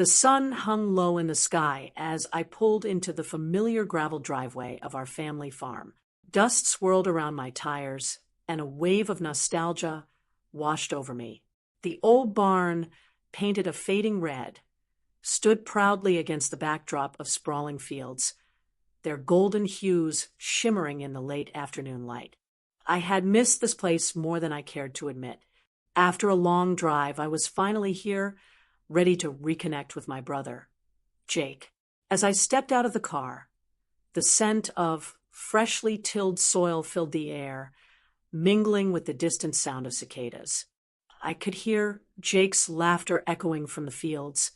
The sun hung low in the sky as I pulled into the familiar gravel driveway of our family farm. Dust swirled around my tires, and a wave of nostalgia washed over me. The old barn, painted a fading red, stood proudly against the backdrop of sprawling fields, their golden hues shimmering in the late afternoon light. I had missed this place more than I cared to admit. After a long drive, I was finally here, ready to reconnect with my brother, Jake. As I stepped out of the car, the scent of freshly tilled soil filled the air, mingling with the distant sound of cicadas. I could hear Jake's laughter echoing from the fields,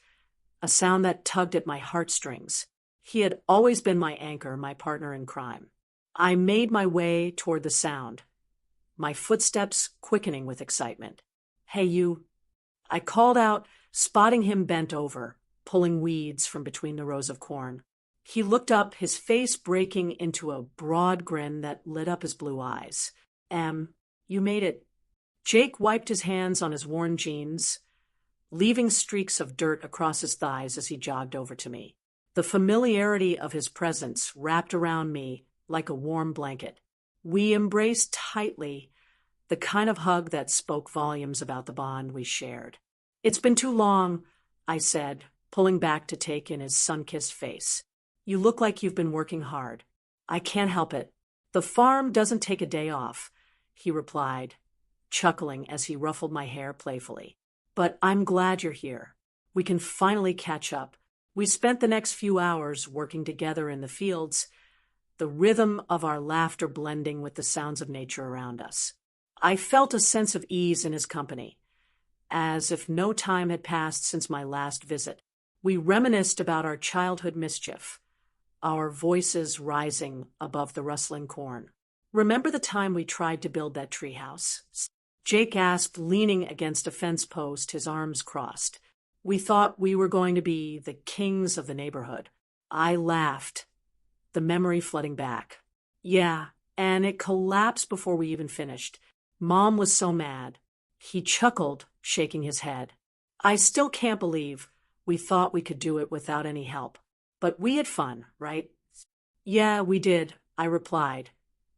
a sound that tugged at my heartstrings. He had always been my anchor, my partner in crime. I made my way toward the sound, my footsteps quickening with excitement. "Hey, you," I called out, spotting him bent over, pulling weeds from between the rows of corn. He looked up, his face breaking into a broad grin that lit up his blue eyes. You made it." Jake wiped his hands on his worn jeans, leaving streaks of dirt across his thighs as he jogged over to me. The familiarity of his presence wrapped around me like a warm blanket. We embraced tightly, the kind of hug that spoke volumes about the bond we shared. "It's been too long," I said, pulling back to take in his sun-kissed face. "You look like you've been working hard." "I can't help it. The farm doesn't take a day off," he replied, chuckling as he ruffled my hair playfully. "But I'm glad you're here. We can finally catch up." We spent the next few hours working together in the fields, the rhythm of our laughter blending with the sounds of nature around us. I felt a sense of ease in his company, as if no time had passed since my last visit. We reminisced about our childhood mischief, our voices rising above the rustling corn. "Remember the time we tried to build that treehouse?" Jake asked, leaning against a fence post, his arms crossed. "We thought we were going to be the kings of the neighborhood." I laughed, the memory flooding back. "Yeah, and it collapsed before we even finished. Mom was so mad." He chuckled, shaking his head. "I still can't believe we thought we could do it without any help. But we had fun, right?" "Yeah, we did," I replied,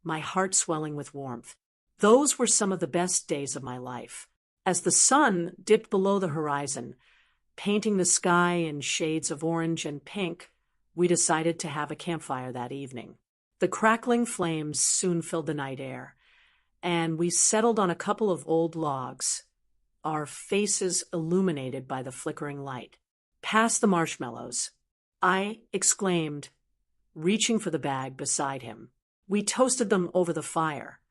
my heart swelling with warmth. Those were some of the best days of my life. As the sun dipped below the horizon, painting the sky in shades of orange and pink, we decided to have a campfire that evening. The crackling flames soon filled the night air, and we settled on a couple of old logs, our faces illuminated by the flickering light. "Pass the marshmallows," I exclaimed, reaching for the bag beside him. We toasted them over the fire,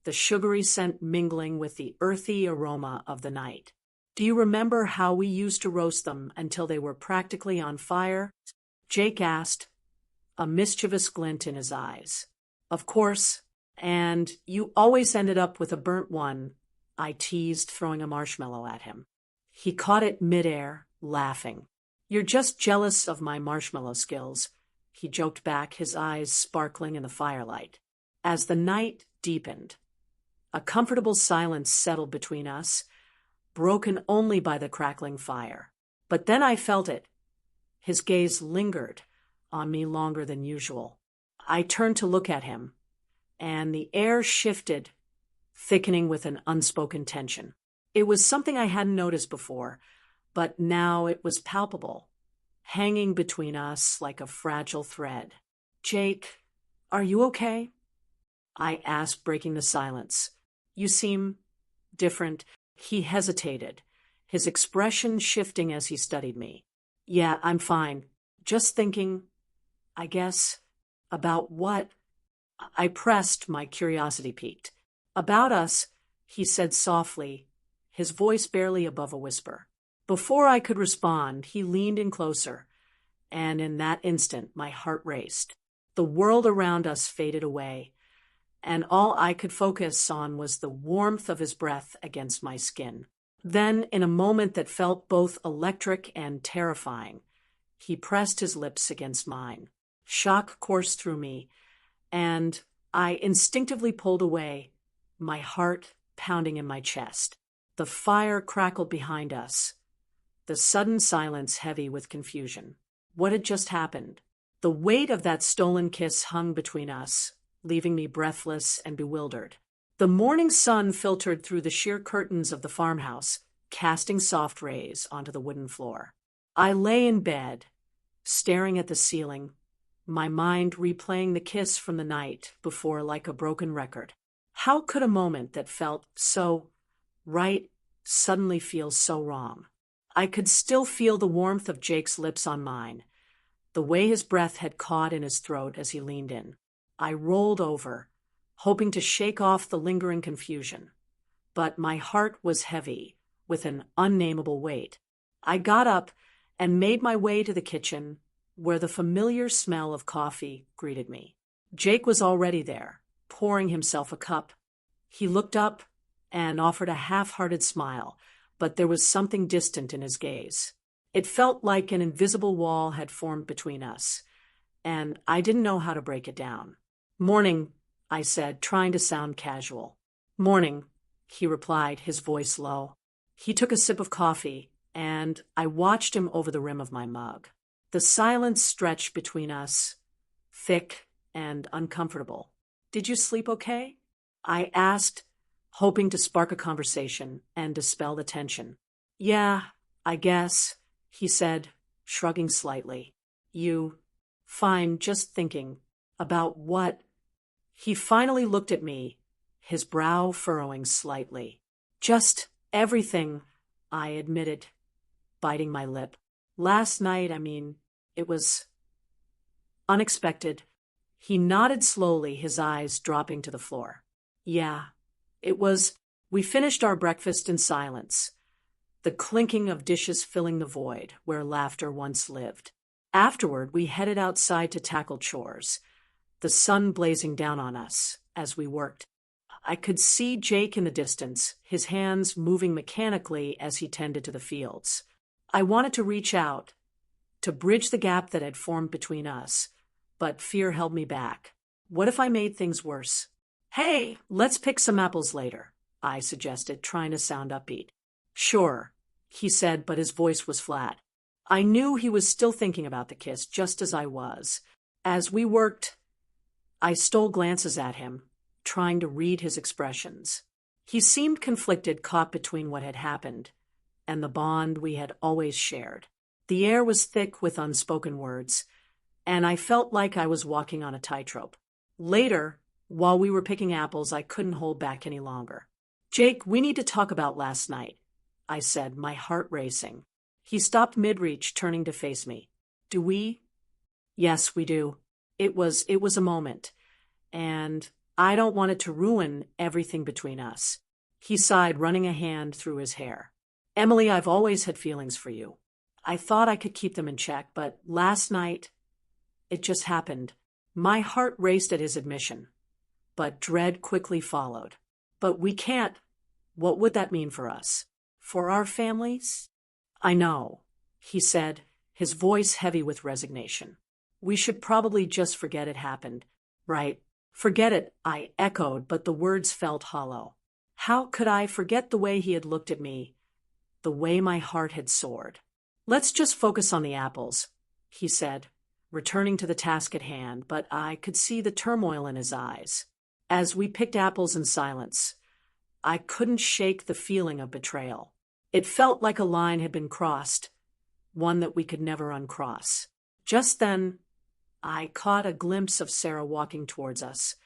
the sugary scent mingling with the earthy aroma of the night. "Do you remember how we used to roast them until they were practically on fire?" Jake asked, a mischievous glint in his eyes. "Of course, and you always ended up with a burnt one," I teased, throwing a marshmallow at him. He caught it midair, laughing. "You're just jealous of my marshmallow skills," he joked back, his eyes sparkling in the firelight. As the night deepened, a comfortable silence settled between us, broken only by the crackling fire. But then I felt it. His gaze lingered on me longer than usual. I turned to look at him, and the air shifted, thickening with an unspoken tension. It was something I hadn't noticed before, but now it was palpable, hanging between us like a fragile thread. "Jake, are you okay?" I asked, breaking the silence. "You seem different." He hesitated, his expression shifting as he studied me. "Yeah, I'm fine. Just thinking, I guess." "About what?" I pressed, my curiosity piqued. "About us," he said softly, his voice barely above a whisper. Before I could respond, he leaned in closer, and in that instant my heart raced. The world around us faded away, and all I could focus on was the warmth of his breath against my skin. Then, in a moment that felt both electric and terrifying, he pressed his lips against mine. Shock coursed through me, and I instinctively pulled away, my heart pounding in my chest. The fire crackled behind us, the sudden silence heavy with confusion. What had just happened? The weight of that stolen kiss hung between us, leaving me breathless and bewildered. The morning sun filtered through the sheer curtains of the farmhouse, casting soft rays onto the wooden floor. I lay in bed, staring at the ceiling, my mind replaying the kiss from the night before like a broken record. How could a moment that felt so right suddenly feel so wrong? I could still feel the warmth of Jake's lips on mine, the way his breath had caught in his throat as he leaned in. I rolled over, hoping to shake off the lingering confusion, but my heart was heavy with an unnameable weight. I got up and made my way to the kitchen, where the familiar smell of coffee greeted me. Jake was already there, pouring himself a cup. He looked up and offered a half-hearted smile, but there was something distant in his gaze. It felt like an invisible wall had formed between us, and I didn't know how to break it down. "Morning," I said, trying to sound casual. "Morning," he replied, his voice low. He took a sip of coffee, and I watched him over the rim of my mug. The silence stretched between us, thick and uncomfortable. "Did you sleep okay?" I asked, hoping to spark a conversation and dispel the tension. "Yeah, I guess," he said, shrugging slightly. Fine, just thinking." "About what?" He finally looked at me, his brow furrowing slightly. "Just everything," I admitted, biting my lip. "Last night, it was unexpected." He nodded slowly, his eyes dropping to the floor. "Yeah, it was." We finished our breakfast in silence, the clinking of dishes filling the void where laughter once lived. Afterward, we headed outside to tackle chores, the sun blazing down on us as we worked. I could see Jake in the distance, his hands moving mechanically as he tended to the fields. I wanted to reach out, to bridge the gap that had formed between us, but fear held me back. What if I made things worse? "Hey, let's pick some apples later," I suggested, trying to sound upbeat. "Sure," he said, but his voice was flat. I knew he was still thinking about the kiss, just as I was. As we worked, I stole glances at him, trying to read his expressions. He seemed conflicted, caught between what had happened and the bond we had always shared. The air was thick with unspoken words, and I felt like I was walking on a tightrope. Later, while we were picking apples, I couldn't hold back any longer. "Jake, we need to talk about last night," I said, my heart racing. He stopped mid-reach, turning to face me. "Do we?" "Yes, we do. It was a moment, and I don't want it to ruin everything between us." He sighed, running a hand through his hair. "Emily, I've always had feelings for you. I thought I could keep them in check, but last night, it just happened." My heart raced at his admission, but dread quickly followed. "But we can't." What would that mean for us? For our families? "I know," he said, his voice heavy with resignation. "We should probably just forget it happened." "Right. Forget it," I echoed, but the words felt hollow. How could I forget the way he had looked at me, the way my heart had soared? "Let's just focus on the apples," he said, returning to the task at hand, but I could see the turmoil in his eyes. As we picked apples in silence, I couldn't shake the feeling of betrayal. It felt like a line had been crossed, one that we could never uncross. Just then, I caught a glimpse of Sarah walking towards us,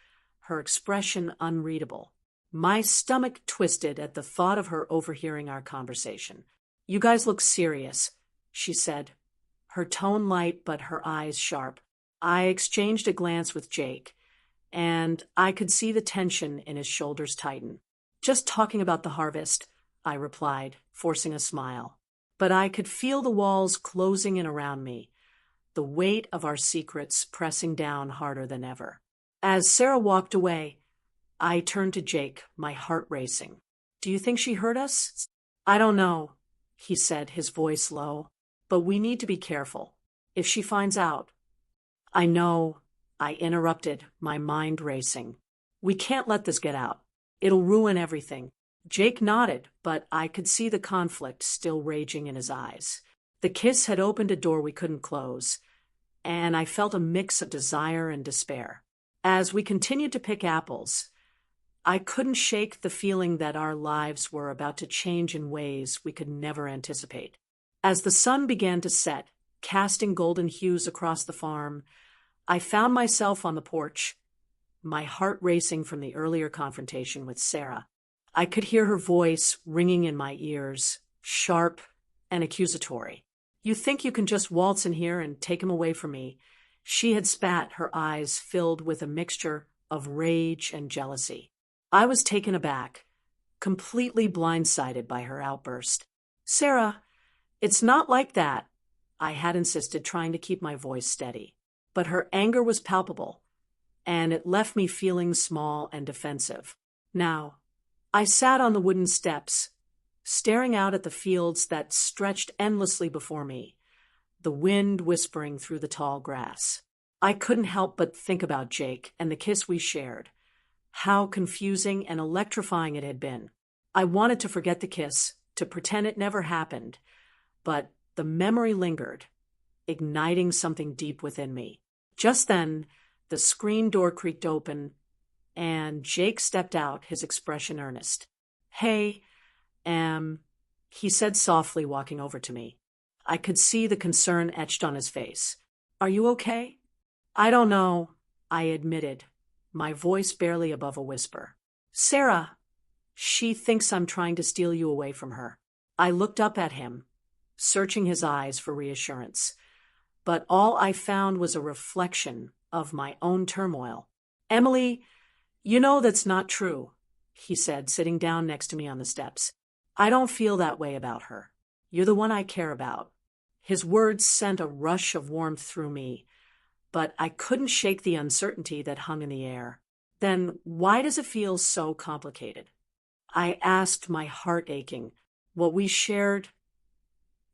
her expression unreadable. My stomach twisted at the thought of her overhearing our conversation. "You guys look serious," she said, her tone light but her eyes sharp. I exchanged a glance with Jake, and I could see the tension in his shoulders tighten. "Just talking about the harvest," I replied, forcing a smile. But I could feel the walls closing in around me, the weight of our secrets pressing down harder than ever. As Sarah walked away, I turned to Jake, my heart racing. "Do you think she heard us?" "I don't know," he said, his voice low, "but we need to be careful. If she finds out—" "I know," I interrupted, my mind racing. "We can't let this get out. It'll ruin everything." Jake nodded, but I could see the conflict still raging in his eyes. The kiss had opened a door we couldn't close, and I felt a mix of desire and despair. As we continued to pick apples, I couldn't shake the feeling that our lives were about to change in ways we could never anticipate. As the sun began to set, casting golden hues across the farm, I found myself on the porch, my heart racing from the earlier confrontation with Sarah. I could hear her voice ringing in my ears, sharp and accusatory. "You think you can just waltz in here and take him away from me?" She had spat, her eyes filled with a mixture of rage and jealousy. I was taken aback, completely blindsided by her outburst. "Sarah, it's not like that," I had insisted, trying to keep my voice steady. But her anger was palpable, and it left me feeling small and defensive. Now, I sat on the wooden steps, staring out at the fields that stretched endlessly before me, the wind whispering through the tall grass. I couldn't help but think about Jake and the kiss we shared. How confusing and electrifying it had been. I wanted to forget the kiss, to pretend it never happened, but the memory lingered, igniting something deep within me. Just then, the screen door creaked open, and Jake stepped out, his expression earnest. "Hey, he said softly, walking over to me. I could see the concern etched on his face. "Are you okay?" "I don't know," I admitted, my voice barely above a whisper. "Sarah, she thinks I'm trying to steal you away from her." I looked up at him, searching his eyes for reassurance, but all I found was a reflection of my own turmoil. "Emily, you know that's not true," he said, sitting down next to me on the steps. "I don't feel that way about her. You're the one I care about." His words sent a rush of warmth through me, but I couldn't shake the uncertainty that hung in the air. "Then why does it feel so complicated?" I asked, my heart aching. "What we shared,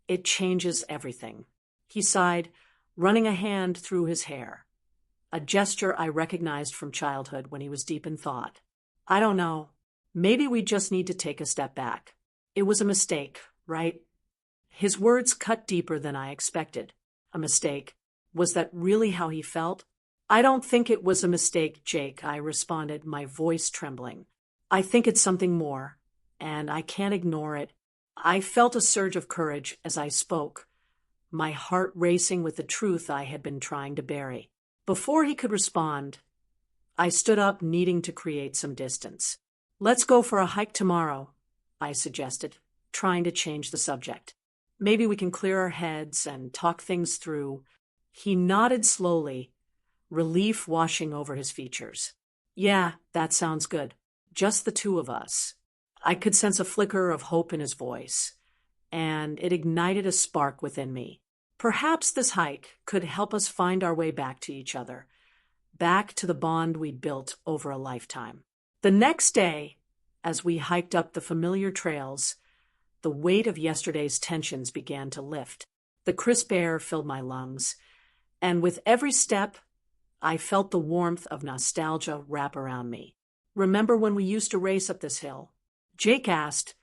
it changes everything." He sighed, running a hand through his hair, a gesture I recognized from childhood when he was deep in thought. "I don't know. Maybe we just need to take a step back. It was a mistake, right?" His words cut deeper than I expected. A mistake? Was that really how he felt? "I don't think it was a mistake, Jake," I responded, my voice trembling. "I think it's something more, and I can't ignore it." I felt a surge of courage as I spoke, my heart racing with the truth I had been trying to bury. Before he could respond, I stood up, needing to create some distance. "Let's go for a hike tomorrow," I suggested, trying to change the subject. "Maybe we can clear our heads and talk things through." He nodded slowly, relief washing over his features. "Yeah, that sounds good. Just the two of us." I could sense a flicker of hope in his voice, and it ignited a spark within me. Perhaps this hike could help us find our way back to each other, back to the bond we'd built over a lifetime. The next day, as we hiked up the familiar trails, the weight of yesterday's tensions began to lift. The crisp air filled my lungs, and with every step, I felt the warmth of nostalgia wrap around me. "Remember when we used to race up this hill?" Jake asked,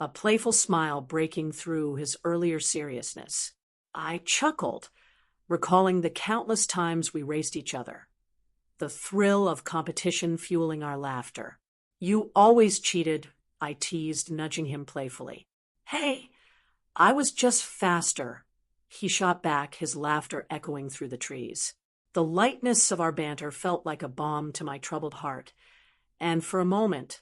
a playful smile breaking through his earlier seriousness. I chuckled, recalling the countless times we raced each other, the thrill of competition fueling our laughter. "You always cheated," I teased, nudging him playfully. "Hey, I was just faster," he shot back, his laughter echoing through the trees. The lightness of our banter felt like a balm to my troubled heart, and for a moment,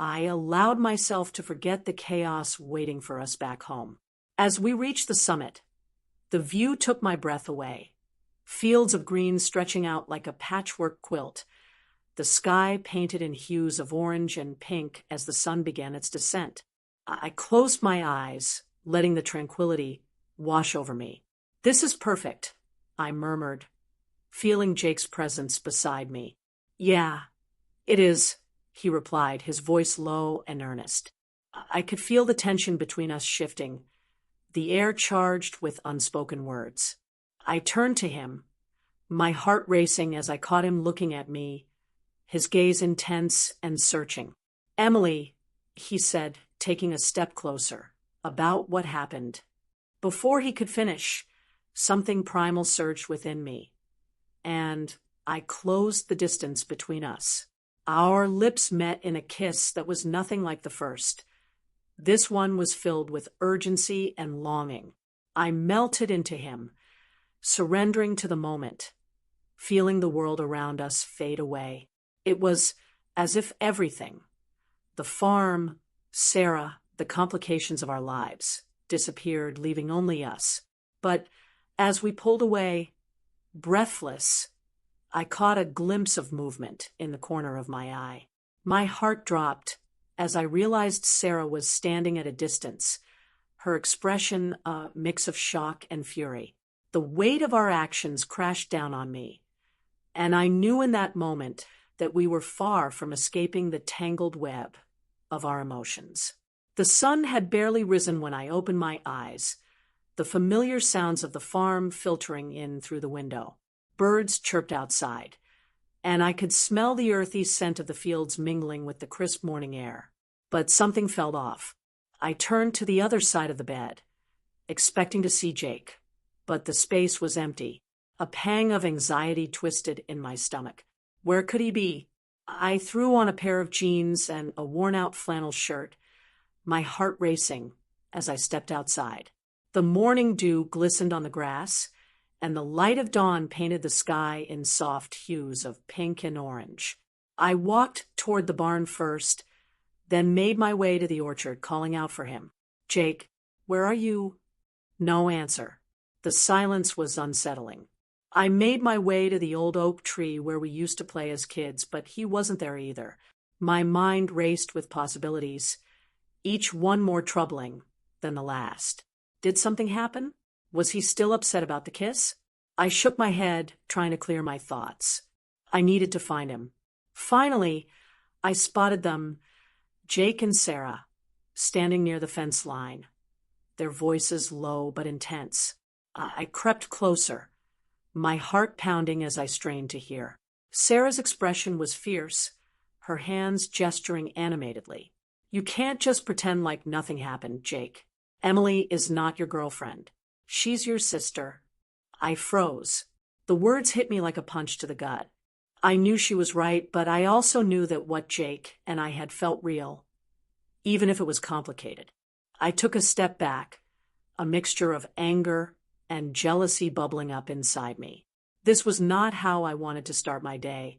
I allowed myself to forget the chaos waiting for us back home. As we reached the summit, the view took my breath away. Fields of green stretching out like a patchwork quilt, the sky painted in hues of orange and pink as the sun began its descent. I closed my eyes, letting the tranquility wash over me. "This is perfect," I murmured, feeling Jake's presence beside me. "Yeah, it is," he replied, his voice low and earnest. I could feel the tension between us shifting, the air charged with unspoken words. I turned to him, my heart racing as I caught him looking at me, his gaze intense and searching. "Emily, he said, taking a step closer. About what happened. Before he could finish, something primal surged within me, and I closed the distance between us. Our lips met in a kiss that was nothing like the first. This one was filled with urgency and longing. I melted into him, surrendering to the moment, feeling the world around us fade away. It was as if everything, the farm, Sarah, the complications of our lives, disappeared, leaving only us. But as we pulled away, breathless, I caught a glimpse of movement in the corner of my eye. My heart dropped as I realized Sarah was standing at a distance, her expression a mix of shock and fury. The weight of our actions crashed down on me, and I knew in that moment that we were far from escaping the tangled web of our emotions. The sun had barely risen when I opened my eyes, the familiar sounds of the farm filtering in through the window. Birds chirped outside, and I could smell the earthy scent of the fields mingling with the crisp morning air. But something felt off. I turned to the other side of the bed, expecting to see Jake, but the space was empty. A pang of anxiety twisted in my stomach. Where could he be? I threw on a pair of jeans and a worn-out flannel shirt, my heart racing as I stepped outside. The morning dew glistened on the grass, and the light of dawn painted the sky in soft hues of pink and orange. I walked toward the barn first, then made my way to the orchard, calling out for him. Jake, where are you? No answer. The silence was unsettling. I made my way to the old oak tree where we used to play as kids, but he wasn't there either. My mind raced with possibilities, each one more troubling than the last. Did something happen? Was he still upset about the kiss? I shook my head, trying to clear my thoughts. I needed to find him. Finally, I spotted them, Jake and Sarah, standing near the fence line, their voices low but intense. I crept closer, my heart pounding as I strained to hear. Sarah's expression was fierce, her hands gesturing animatedly. You can't just pretend like nothing happened, Jake. Emily is not your girlfriend. She's your sister. I froze. The words hit me like a punch to the gut. I knew she was right, but I also knew that what Jake and I had felt real, even if it was complicated. I took a step back, a mixture of anger and jealousy bubbling up inside me. This was not how I wanted to start my day,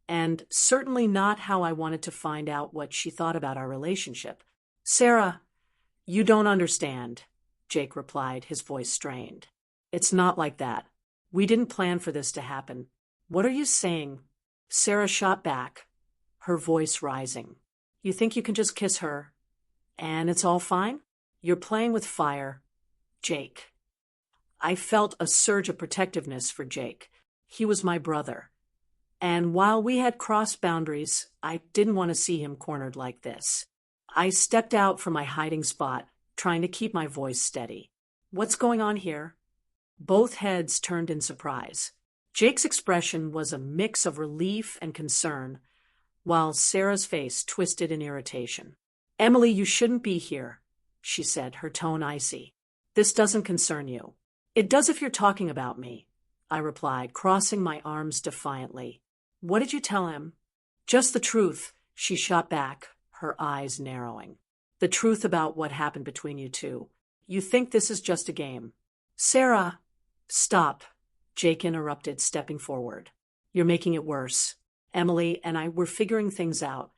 and certainly not how I wanted to find out what she thought about our relationship. Sarah, you don't understand, Jake replied, his voice strained. It's not like that. We didn't plan for this to happen. What are you saying? Sarah shot back, her voice rising. You think you can just kiss her, and it's all fine? You're playing with fire, Jake. I felt a surge of protectiveness for Jake. He was my brother. And while we had crossed boundaries, I didn't want to see him cornered like this. I stepped out from my hiding spot, trying to keep my voice steady. What's going on here? Both heads turned in surprise. Jake's expression was a mix of relief and concern, while Sarah's face twisted in irritation. Emily, you shouldn't be here, she said, her tone icy. This doesn't concern you. It does if you're talking about me, I replied, crossing my arms defiantly. What did you tell him? Just the truth, she shot back, her eyes narrowing. The truth about what happened between you two. You think this is just a game. Sarah, stop, Jake interrupted, stepping forward. You're making it worse. Emily and I were figuring things out.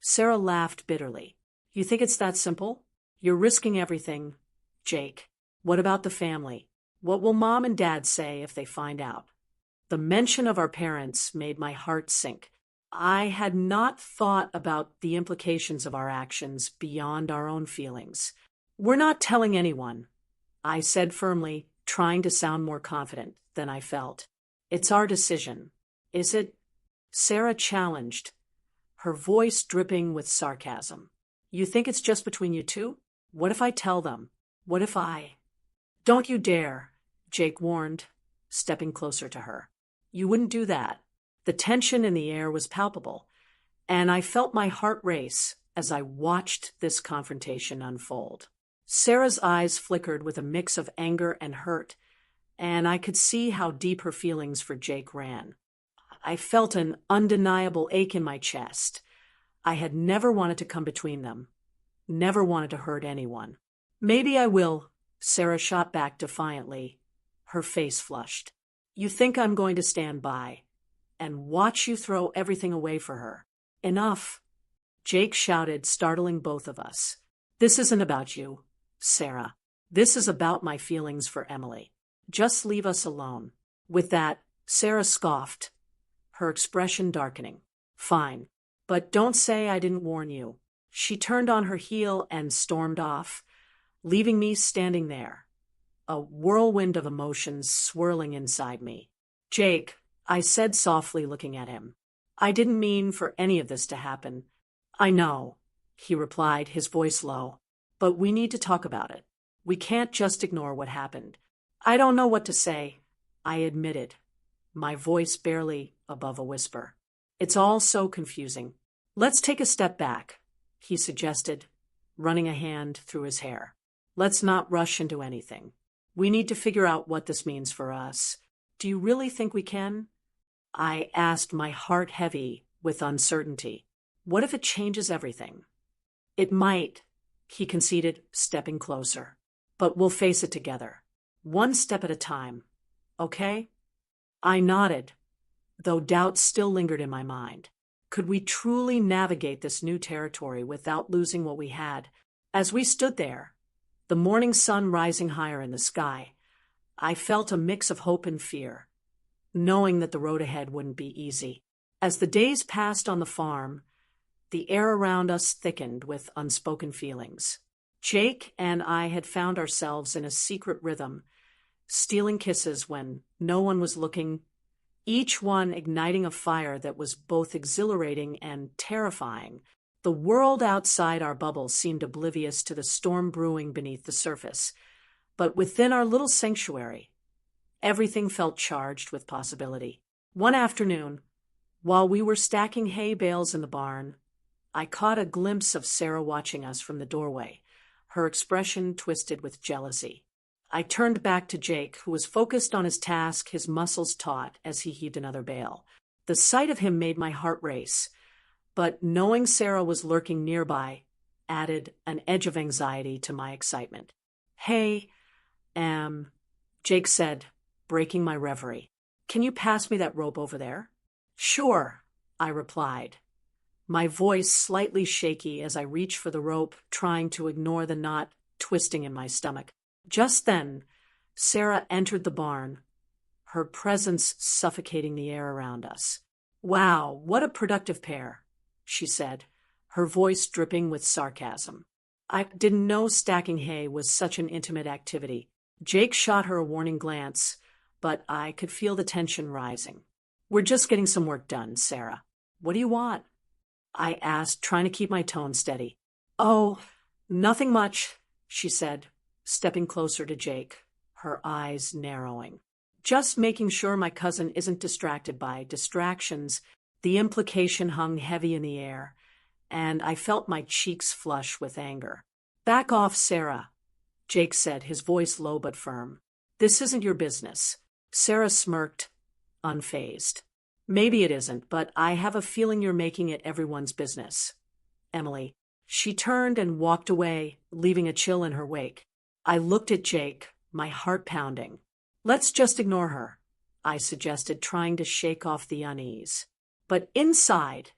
Sarah laughed bitterly. You think it's that simple? You're risking everything, Jake. What about the family? What will Mom and Dad say if they find out? The mention of our parents made my heart sink. I had not thought about the implications of our actions beyond our own feelings. We're not telling anyone, I said firmly, trying to sound more confident than I felt. It's our decision. Is it? Sarah challenged, her voice dripping with sarcasm. You think it's just between you two? What if I tell them? What if I? Don't you dare, Jake warned, stepping closer to her. You wouldn't do that. The tension in the air was palpable, and I felt my heart race as I watched this confrontation unfold. Sarah's eyes flickered with a mix of anger and hurt, and I could see how deep her feelings for Jake ran. I felt an undeniable ache in my chest. I had never wanted to come between them, never wanted to hurt anyone. "Maybe I will," Sarah shot back defiantly, her face flushed. "You think I'm going to stand by and watch you throw everything away for her?" "Enough," Jake shouted, startling both of us. "This isn't about you, Sarah. This is about my feelings for Emily. Just leave us alone." With that, Sarah scoffed, her expression darkening. "Fine, but don't say I didn't warn you." She turned on her heel and stormed off, leaving me standing there, a whirlwind of emotions swirling inside me. "Jake," I said softly, looking at him, "I didn't mean for any of this to happen." "I know," he replied, his voice low, "but we need to talk about it. We can't just ignore what happened." "I don't know what to say," I admitted, my voice barely above a whisper. "It's all so confusing." "Let's take a step back," he suggested, running a hand through his hair. "Let's not rush into anything. We need to figure out what this means for us. Do you really think we can?" I asked, my heart heavy with uncertainty. "What if it changes everything?" "It might," he conceded, stepping closer. "But we'll face it together. One step at a time. Okay?" I nodded, though doubt still lingered in my mind. Could we truly navigate this new territory without losing what we had? As we stood there, the morning sun rising higher in the sky, I felt a mix of hope and fear, knowing that the road ahead wouldn't be easy. As the days passed on the farm, the air around us thickened with unspoken feelings. Jake and I had found ourselves in a secret rhythm, stealing kisses when no one was looking, each one igniting a fire that was both exhilarating and terrifying. The world outside our bubble seemed oblivious to the storm brewing beneath the surface, but within our little sanctuary, everything felt charged with possibility. One afternoon, while we were stacking hay bales in the barn, I caught a glimpse of Sarah watching us from the doorway, her expression twisted with jealousy. I turned back to Jake, who was focused on his task, his muscles taut as he heaved another bale. The sight of him made my heart race, but knowing Sarah was lurking nearby added an edge of anxiety to my excitement. "Hey, Jake said, breaking my reverie. "Can you pass me that rope over there?" "Sure," I replied, my voice slightly shaky as I reached for the rope, trying to ignore the knot twisting in my stomach. Just then, Sarah entered the barn, her presence suffocating the air around us. "Wow, what a productive pair," she said, her voice dripping with sarcasm. "I didn't know stacking hay was such an intimate activity." Jake shot her a warning glance, but I could feel the tension rising. "We're just getting some work done, Sarah. What do you want?" I asked, trying to keep my tone steady. "Oh, nothing much," she said, stepping closer to Jake, her eyes narrowing. "Just making sure my cousin isn't distracted by distractions." The implication hung heavy in the air, and I felt my cheeks flush with anger. "Back off, Sarah," Jake said, his voice low but firm. "This isn't your business." Sarah smirked, unfazed. "Maybe it isn't, but I have a feeling you're making it everyone's business, Emily." She turned and walked away, leaving a chill in her wake. I looked at Jake, my heart pounding. "Let's just ignore her," I suggested, trying to shake off the unease. But inside,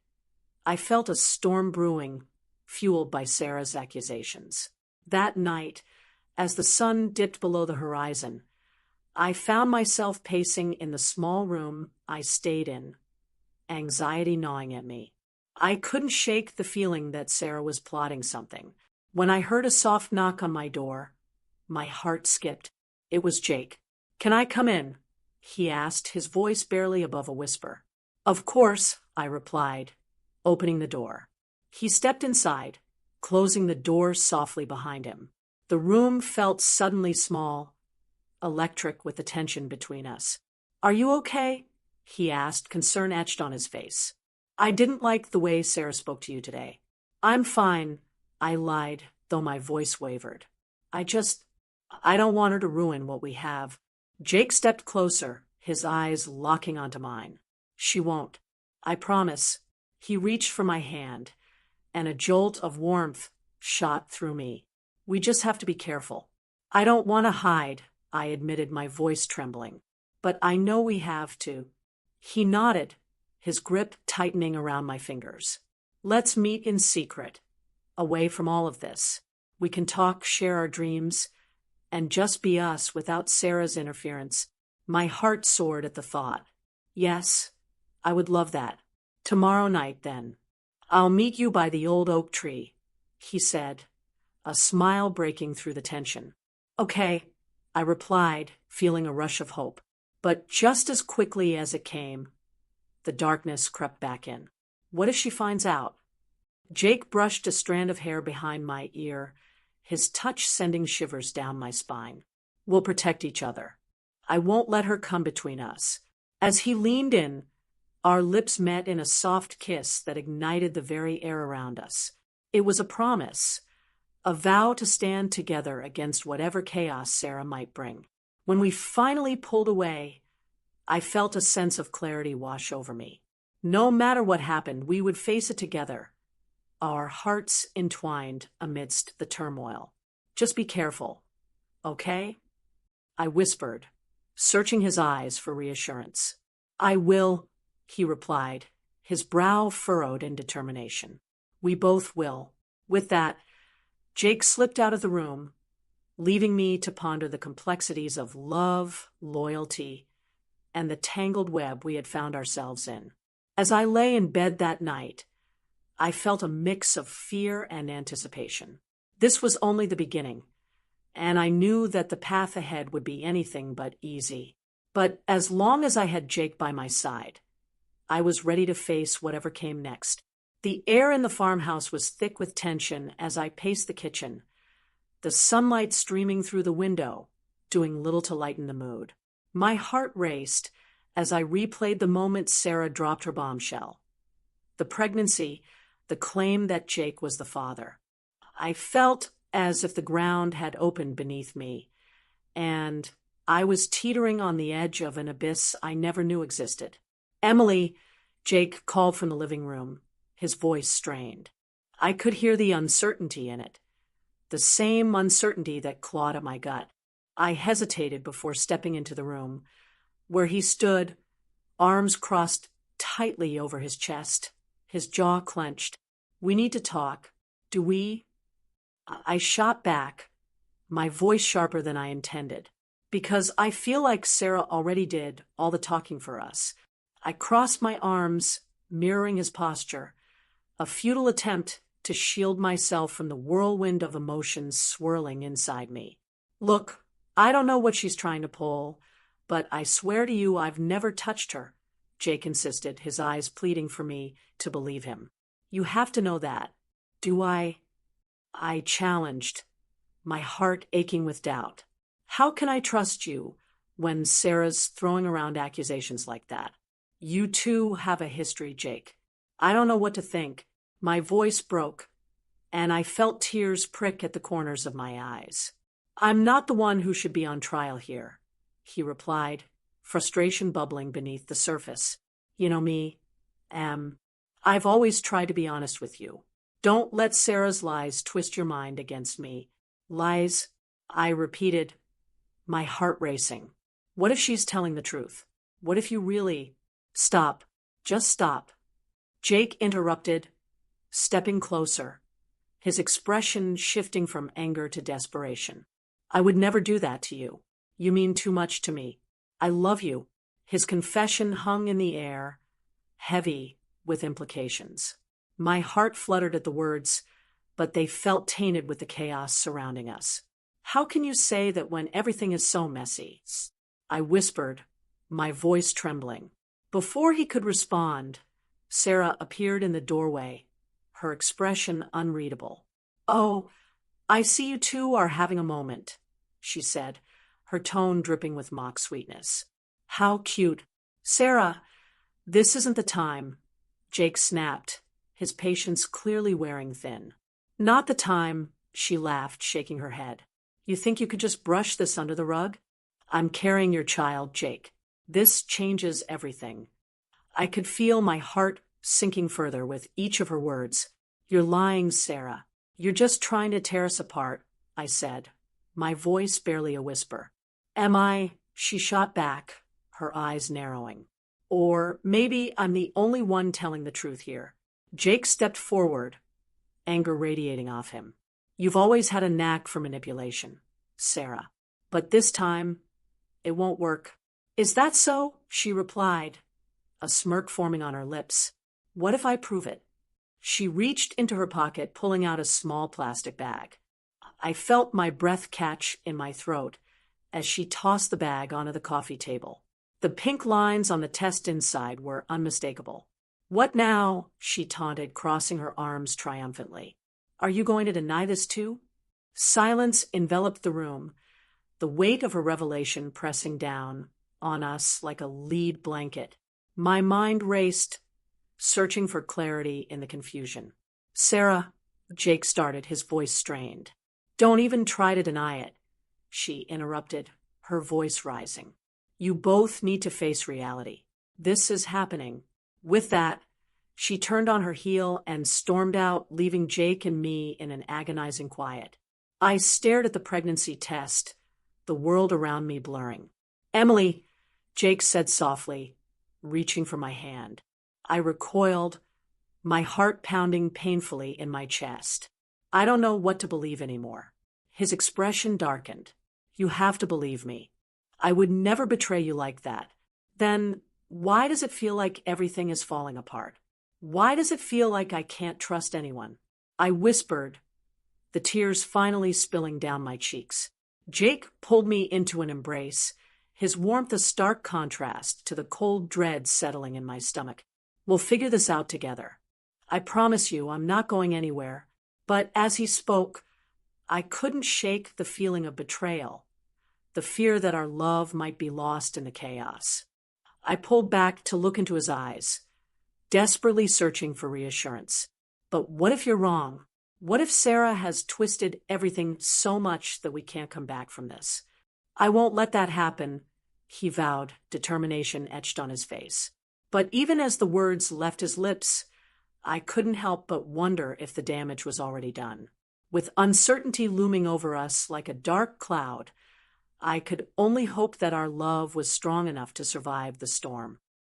I felt a storm brewing, fueled by Sarah's accusations. That night, as the sun dipped below the horizon, I found myself pacing in the small room I stayed in, anxiety gnawing at me. I couldn't shake the feeling that Sarah was plotting something. When I heard a soft knock on my door, my heart skipped. It was Jake. "Can I come in?" he asked, his voice barely above a whisper. "Of course," I replied, opening the door. He stepped inside, closing the door softly behind him. The room felt suddenly small, electric with the tension between us. "Are you okay?" he asked, concern etched on his face. I didn't like the way Sarah spoke to you today. I'm fine, I lied, though my voice wavered. I don't want her to ruin what we have. Jake stepped closer, his eyes locking onto mine. She won't. I promise. He reached for my hand, and a jolt of warmth shot through me. We just have to be careful. I don't want to hide, I admitted, my voice trembling. But I know we have to. He nodded, his grip tightening around my fingers. Let's meet in secret, away from all of this. We can talk, share our dreams, and just be us without Sarah's interference. My heart soared at the thought. Yes, I would love that. Tomorrow night, then. I'll meet you by the old oak tree, he said, a smile breaking through the tension. Okay, I replied, feeling a rush of hope. But just as quickly as it came, the darkness crept back in. What if she finds out? Jake brushed a strand of hair behind my ear, his touch sending shivers down my spine. We'll protect each other. I won't let her come between us. As he leaned in, our lips met in a soft kiss that ignited the very air around us. It was a promise, a vow to stand together against whatever chaos Sarah might bring. When we finally pulled away, I felt a sense of clarity wash over me. No matter what happened, we would face it together, our hearts entwined amidst the turmoil. Just be careful, okay? I whispered, searching his eyes for reassurance. I will, he replied, his brow furrowed in determination. We both will. With that, Jake slipped out of the room, leaving me to ponder the complexities of love, loyalty, and the tangled web we had found ourselves in. As I lay in bed that night, I felt a mix of fear and anticipation. This was only the beginning, and I knew that the path ahead would be anything but easy. But as long as I had Jake by my side, I was ready to face whatever came next. The air in the farmhouse was thick with tension as I paced the kitchen, the sunlight streaming through the window, doing little to lighten the mood. My heart raced as I replayed the moment Sarah dropped her bombshell. The pregnancy, the claim that Jake was the father. I felt as if the ground had opened beneath me, and I was teetering on the edge of an abyss I never knew existed. Emily, Jake called from the living room, his voice strained. I could hear the uncertainty in it, the same uncertainty that clawed at my gut. I hesitated before stepping into the room, where he stood, arms crossed tightly over his chest, his jaw clenched. We need to talk. Do we? I shot back, my voice sharper than I intended, because I feel like Sarah already did all the talking for us. I crossed my arms, mirroring his posture, a futile attempt to shield myself from the whirlwind of emotions swirling inside me. Look, I don't know what she's trying to pull, but I swear to you I've never touched her, Jake insisted, his eyes pleading for me to believe him. You have to know that. Do I challenged, my heart aching with doubt. How can I trust you when Sarah's throwing around accusations like that? You too have a history, Jake. I don't know what to think. My voice broke, and I felt tears prick at the corners of my eyes. I'm not the one who should be on trial here, he replied, frustration bubbling beneath the surface. You know me, I've always tried to be honest with you. Don't let Sarah's lies twist your mind against me. Lies, I repeated, my heart racing. What if she's telling the truth? What if you really... Stop. Just stop. Jake interrupted, stepping closer, his expression shifting from anger to desperation. I would never do that to you. You mean too much to me. I love you. His confession hung in the air, heavy with implications. My heart fluttered at the words, but they felt tainted with the chaos surrounding us. How can you say that when everything is so messy? I whispered, my voice trembling. Before he could respond, Sarah appeared in the doorway, her expression unreadable. Oh, I see you two are having a moment, she said, her tone dripping with mock sweetness. How cute. Sarah, this isn't the time, Jake snapped, his patience clearly wearing thin. Not the time, she laughed, shaking her head. You think you could just brush this under the rug? I'm carrying your child, Jake. This changes everything. I could feel my heart sinking further with each of her words. You're lying, Sarah. You're just trying to tear us apart, I said, my voice barely a whisper. Am I? She shot back, her eyes narrowing. Or maybe I'm the only one telling the truth here. Jake stepped forward, anger radiating off him. You've always had a knack for manipulation, Sarah. But this time, it won't work. Is that so? She replied, a smirk forming on her lips. What if I prove it? She reached into her pocket, pulling out a small plastic bag. I felt my breath catch in my throat as she tossed the bag onto the coffee table. The pink lines on the test inside were unmistakable. What now? She taunted, crossing her arms triumphantly. Are you going to deny this too? Silence enveloped the room, the weight of her revelation pressing down on us like a lead blanket. My mind raced, searching for clarity in the confusion. Sarah, Jake started, his voice strained. Don't even try to deny it, she interrupted, her voice rising. You both need to face reality. This is happening. With that, she turned on her heel and stormed out, leaving Jake and me in an agonizing quiet. I stared at the pregnancy test, the world around me blurring. Emily, Jake said softly, reaching for my hand. I recoiled, my heart pounding painfully in my chest. I don't know what to believe anymore. His expression darkened. You have to believe me. I would never betray you like that. Then why does it feel like everything is falling apart? Why does it feel like I can't trust anyone? I whispered, the tears finally spilling down my cheeks. Jake pulled me into an embrace, his warmth a stark contrast to the cold dread settling in my stomach. We'll figure this out together. I promise you I'm not going anywhere. But as he spoke, I couldn't shake the feeling of betrayal, the fear that our love might be lost in the chaos. I pulled back to look into his eyes, desperately searching for reassurance. But what if you're wrong? What if Sarah has twisted everything so much that we can't come back from this? I won't let that happen, he vowed, determination etched on his face. But even as the words left his lips, I couldn't help but wonder if the damage was already done. With uncertainty looming over us like a dark cloud, I could only hope that our love was strong enough to survive the storm.